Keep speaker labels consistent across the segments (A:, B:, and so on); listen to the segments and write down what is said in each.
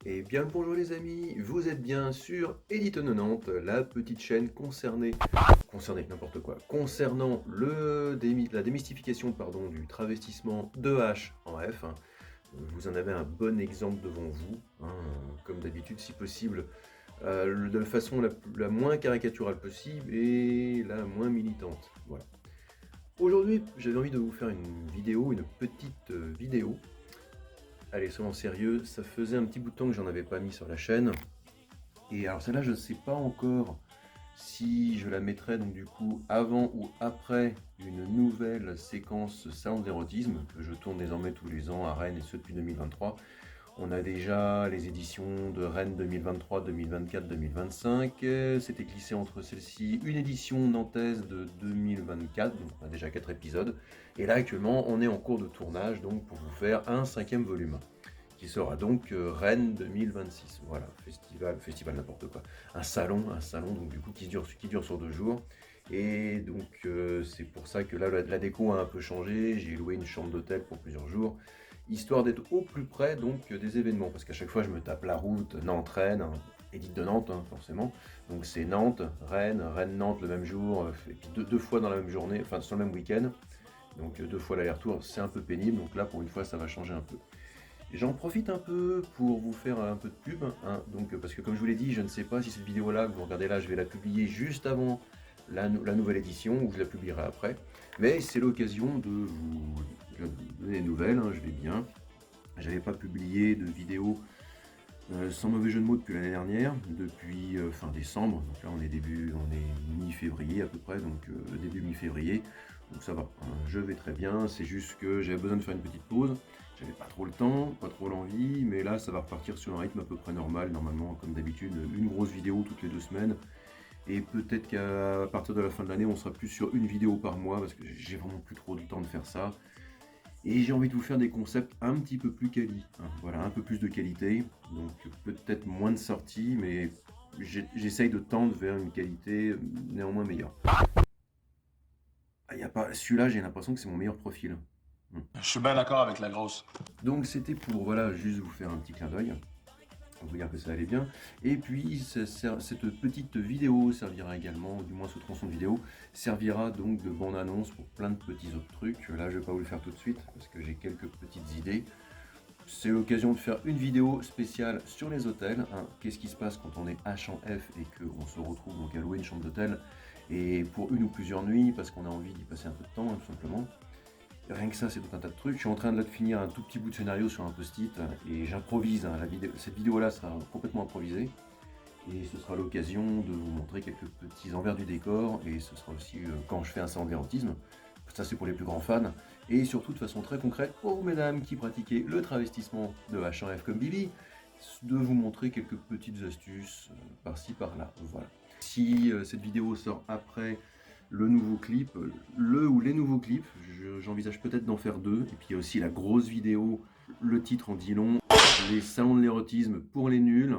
A: Eh bien le bonjour les amis, vous êtes bien sur Edit 90, la petite chaîne n'importe quoi, concernant la démystification du travestissement de H en F. Vous en avez un bon exemple devant vous, comme d'habitude si possible, de la façon la moins caricaturale possible et la moins militante. Voilà. Aujourd'hui j'avais envie de vous faire une petite vidéo. Allez, soyons sérieux, ça faisait un petit bout de temps que j'en avais pas mis sur la chaîne. Et alors celle-là, je ne sais pas encore si je la mettrai donc du coup avant ou après une nouvelle séquence salon de l'érotisme que je tourne désormais tous les ans à Rennes et ce depuis 2023. On a déjà les éditions de Rennes 2023, 2024, 2025. C'était glissé entre celles-ci une édition nantaise de 2024, donc on a déjà 4 épisodes. Et là actuellement on est en cours de tournage donc pour vous faire un 5e volume qui sera donc Rennes 2026. Voilà, festival n'importe quoi. Un salon donc du coup qui dure sur 2 jours. Et donc c'est pour ça que là la déco a un peu changé. J'ai loué une chambre d'hôtel pour plusieurs jours, histoire d'être au plus près donc des événements, parce qu'à chaque fois je me tape la route Nantes-Rennes, Edit de Nantes forcément. Donc c'est Nantes, Rennes-Nantes le même jour, et puis deux fois dans la même journée, enfin sur le même week-end. Donc 2 fois l'aller-retour, c'est un peu pénible. Donc là pour une fois ça va changer un peu. J'en profite un peu pour vous faire un peu de pub, donc, parce que comme je vous l'ai dit, je ne sais pas si cette vidéo-là que vous regardez là, je vais la publier juste avant la nouvelle édition, ou je la publierai après. Mais c'est l'occasion de vous donner des nouvelles, je vais bien. J'avais pas publié de vidéo sans mauvais jeu de mots depuis l'année dernière, depuis fin décembre. Donc là on est mi-février à peu près, donc début mi-février. Donc ça va, je vais très bien, c'est juste que j'avais besoin de faire une petite pause. J'avais pas trop le temps, pas trop l'envie, mais là ça va repartir sur un rythme à peu près normal, normalement comme d'habitude, une grosse vidéo toutes les 2 semaines. Et peut-être qu'à partir de la fin de l'année, on sera plus sur une vidéo par mois, parce que j'ai vraiment plus trop de temps de faire ça. Et j'ai envie de vous faire des concepts un petit peu plus quali, voilà, un peu plus de qualité, donc peut-être moins de sorties, mais j'essaye de tendre vers une qualité néanmoins meilleure. Ah, y a pas, celui-là, j'ai l'impression que c'est mon meilleur profil.
B: Je suis bien d'accord avec la grosse.
A: Donc c'était pour voilà, juste vous faire un petit clin d'œil, pour vous dire que ça allait bien. Et puis cette petite vidéo servira également, du moins ce tronçon de vidéo, servira donc de bande-annonce pour plein de petits autres trucs. Là je vais pas vous le faire tout de suite, parce que j'ai quelques petites idées. C'est l'occasion de faire une vidéo spéciale sur les hôtels. Qu'est-ce qui se passe quand on est H en F et qu'on se retrouve donc à louer une chambre d'hôtel, et pour une ou plusieurs nuits, parce qu'on a envie d'y passer un peu de temps, tout simplement. Rien que ça, c'est tout un tas de trucs. Je suis en train de finir un tout petit bout de scénario sur un post-it et j'improvise. Cette vidéo-là sera complètement improvisée. Et ce sera l'occasion de vous montrer quelques petits envers du décor. Et ce sera aussi quand je fais un salon de l'érotisme. Ça, c'est pour les plus grands fans. Et surtout, de façon très concrète, pour vous, mesdames, qui pratiquez le travestissement de H1F comme Bibi, de vous montrer quelques petites astuces par-ci, par-là. Voilà. Si cette vidéo sort après le nouveau clip, le ou les nouveaux clips, j'envisage peut-être d'en faire 2. Et puis il y a aussi la grosse vidéo, le titre en dit long, les salons de l'érotisme pour les nuls.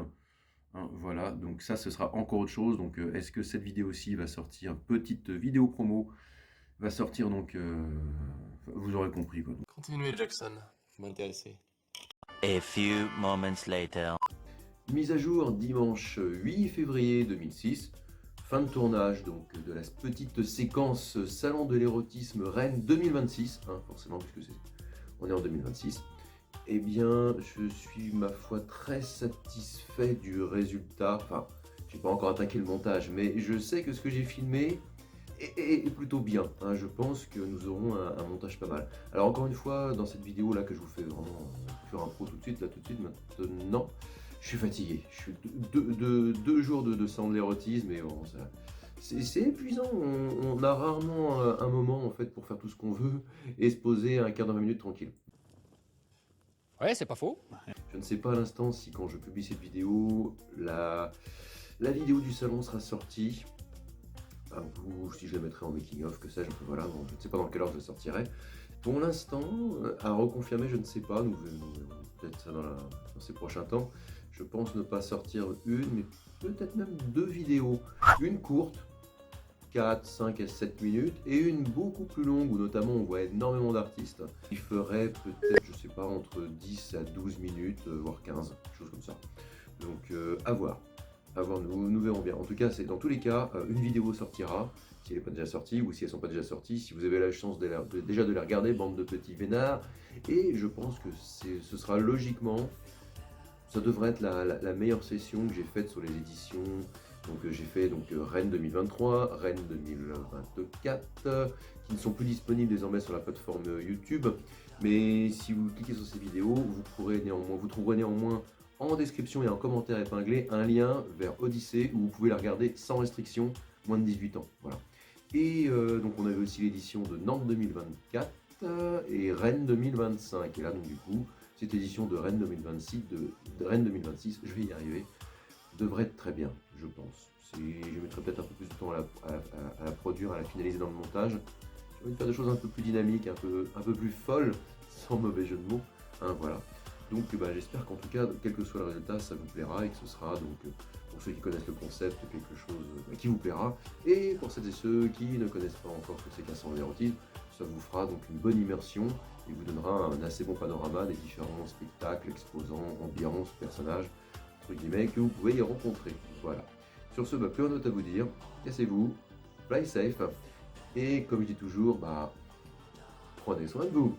A: Voilà, donc ça ce sera encore autre chose. Donc est-ce que cette vidéo aussi va sortir, petite vidéo promo, va sortir donc, vous aurez compris quoi.
B: Continuez, Jackson. Vous m'intéressez.
C: A few moments later.
A: Mise à jour dimanche 8 février 2006. Fin de tournage donc de la petite séquence Salon de l'érotisme Rennes 2026, forcément puisque on est en 2026. Eh bien, je suis ma foi très satisfait du résultat. Enfin, j'ai pas encore attaqué le montage, mais je sais que ce que j'ai filmé est plutôt bien. Je pense que nous aurons un montage pas mal. Alors encore une fois, dans cette vidéo là que je vous fais vraiment faire un pro tout de suite, maintenant, je suis fatigué. Je suis 2 jours de salon de l'érotisme et bon, c'est épuisant. On a rarement un moment en fait pour faire tout ce qu'on veut et se poser un quart d'heure, 20 minutes tranquille.
D: Ouais, c'est pas faux.
A: Je ne sais pas à l'instant si quand je publie cette vidéo, la vidéo du salon sera sortie, ou si je la mettrai en making of, que sais-je, voilà, bon, je ne sais pas dans quelle heure je la sortirai. Pour l'instant, à reconfirmer, je ne sais pas, nous verrons peut-être ça dans ces prochains temps. Je pense ne pas sortir une, mais peut-être même 2 vidéos. Une courte, 4, 5 à 7 minutes, et une beaucoup plus longue où notamment on voit énormément d'artistes qui feraient peut-être, je sais pas, entre 10 à 12 minutes, voire 15, quelque chose comme ça. Donc à voir. À voir, nous verrons bien. En tout cas, c'est dans tous les cas, une vidéo sortira, si elle n'est pas déjà sortie, ou si elles ne sont pas déjà sorties, si vous avez la chance déjà de les regarder, bande de petits vénards. Et je pense que ce sera logiquement, ça devrait être la meilleure session que j'ai faite sur les éditions. Donc j'ai fait Rennes 2023, Rennes 2024, qui ne sont plus disponibles désormais sur la plateforme YouTube. Mais si vous cliquez sur ces vidéos, vous trouverez néanmoins en description et en commentaire épinglé un lien vers Odyssée où vous pouvez la regarder sans restriction, moins de 18 ans. Voilà. Et donc on avait aussi l'édition de Nantes 2024 et Rennes 2025. Et là donc du coup, cette édition de Rennes 2026, je vais y arriver, devrait être très bien, je pense. Je mettrai peut-être un peu plus de temps à la produire, à la finaliser dans le montage. J'ai envie de faire des choses un peu plus dynamiques, un peu plus folles, sans mauvais jeu de mots. Hein, voilà. Donc j'espère qu'en tout cas, quel que soit le résultat, ça vous plaira et que ce sera donc, pour ceux qui connaissent le concept, quelque chose qui vous plaira. Et pour celles et ceux qui ne connaissent pas encore ce que c'est qu'un l'érotisme, ça vous fera donc une bonne immersion et vous donnera un assez bon panorama des différents spectacles, exposants, ambiances, personnages, entre guillemets, que vous pouvez y rencontrer. Voilà. Sur ce, plus rien d'autre à vous dire. Cassez-vous, fly safe, et comme je dis toujours, prenez soin de vous.